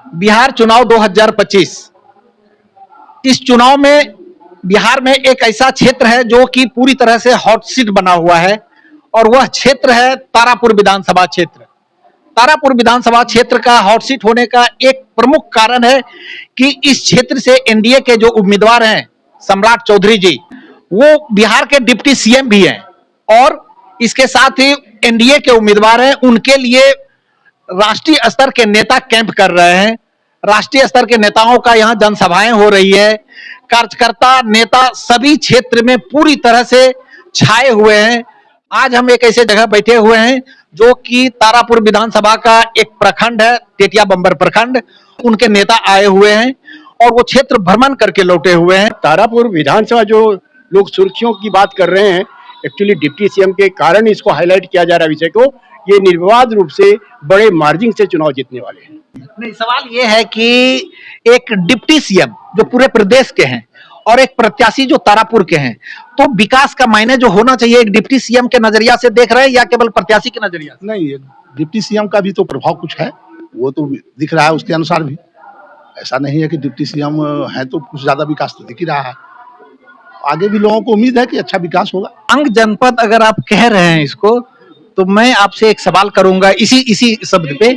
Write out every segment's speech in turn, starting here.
बिहार चुनाव 2025। इस चुनाव में बिहार में एक ऐसा क्षेत्र है जो कि पूरी तरह से हॉट सीट बना हुआ है और वह क्षेत्र है तारापुर विधानसभा क्षेत्र। तारापुर विधानसभा क्षेत्र का हॉट सीट होने का एक प्रमुख कारण है कि इस क्षेत्र से एनडीए के जो उम्मीदवार हैं सम्राट चौधरी जी, वो बिहार के डिप्टी सीएम भी हैं और इसके साथ ही एनडीए के उम्मीदवार हैं, उनके लिए राष्ट्रीय स्तर के नेता कैंप कर रहे हैं। राष्ट्रीय स्तर के नेताओं का यहाँ जनसभाएं हो रही है। कार्यकर्ता नेता सभी क्षेत्र में पूरी तरह से छाए हुए हैं। आज हम एक ऐसे जगह बैठे हुए हैं जो कि तारापुर विधानसभा का एक प्रखंड है, टेटिया बंबर प्रखंड। उनके नेता आए हुए हैं और वो क्षेत्र भ्रमण करके लौटे हुए हैं। तारापुर विधानसभा जो लोग सुर्खियों की बात कर रहे हैं, एक्चुअली डिप्टी सीएम के कारण इसको हाईलाइट किया जा रहा है विषय को। ये निर्विवाद रूप से बड़े मार्जिन से चुनाव जीतने वाले हैं। नहीं, सवाल ये है कि एक डिप्टी सीएम जो पूरे प्रदेश के हैं और एक प्रत्याशी जो तारापुर के हैं, तो विकास का मायने जो होना चाहिए एक डिप्टी सीएम के नजरिया से देख रहे हैं या केवल प्रत्याशी के नजरिया से? नहीं, डिप्टी सीएम का भी तो प्रभाव कुछ है, वो तो दिख रहा है उसके अनुसार भी। ऐसा नहीं है कि डिप्टी सीएम है तो कुछ ज्यादा विकास तो दिख ही रहा है। आगे भी लोगों को उम्मीद है कि अच्छा विकास होगा। अंग जनपद अगर आप कह रहे हैं इसको, तो मैं आपसे एक सवाल करूंगा इसी शब्द पे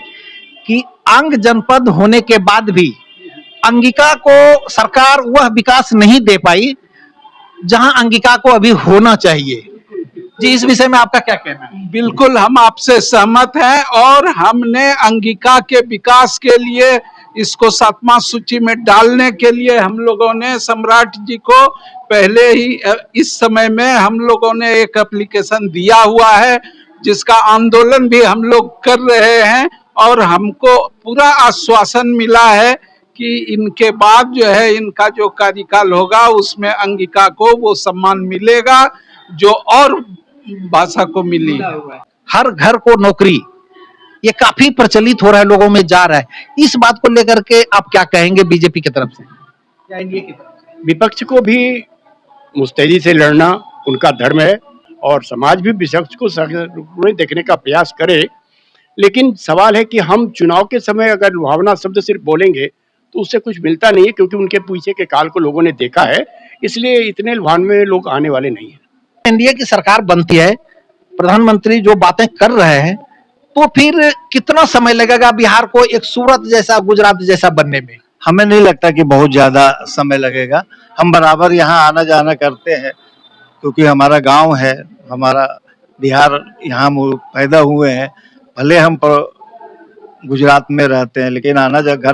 कि अंग जनपद होने के बाद भी अंगिका को सरकार वह विकास नहीं दे पाई जहां अंगिका को अभी होना चाहिए। जी, इस विषय में आपका क्या कहना है? बिल्कुल हम आपसे सहमत हैं और हमने अंगिका के विकास के लिए इसको 7वां सूची में डालने के लिए हम लोगों ने सम्राट जी को पहले ही इस समय में हम लोगों ने एक एप्लीकेशन दिया हुआ है, जिसका आंदोलन भी हम लोग कर रहे हैं और हमको पूरा आश्वासन मिला है कि इनके बाद जो है इनका जो कार्यकाल होगा उसमें अंगिका को वो सम्मान मिलेगा जो और भाषा को मिली है। हर घर को नौकरी, ये काफी प्रचलित हो रहा है, लोगों में जा रहा है। इस बात को लेकर के आप क्या कहेंगे बीजेपी की तरफ से या एनडीए की तरफ से? विपक्ष को भी मुस्तैदी से लड़ना उनका धर्म है और समाज भी विपक्ष को देखने का प्रयास करे, लेकिन सवाल है कि हम चुनाव के समय अगर लुभावना शब्द सिर्फ बोलेंगे तो उससे कुछ मिलता नहीं है, क्योंकि उनके पीछे के काल को लोगों ने देखा है। इसलिए इतने लुभावने लोग आने वाले नहीं है। एनडीए की सरकार बनती है, प्रधानमंत्री जो बातें कर रहे हैं, तो फिर कितना समय लगेगा बिहार को एक सूरत जैसा, गुजरात जैसा बनने में? हमें नहीं लगता कि बहुत ज्यादा समय लगेगा। हम बराबर यहाँ आना जाना करते हैं क्योंकि हमारा गांव है, हमारा बिहार, यहाँ पैदा हुए हैं। भले हम गुजरात में रहते हैं लेकिन आना घर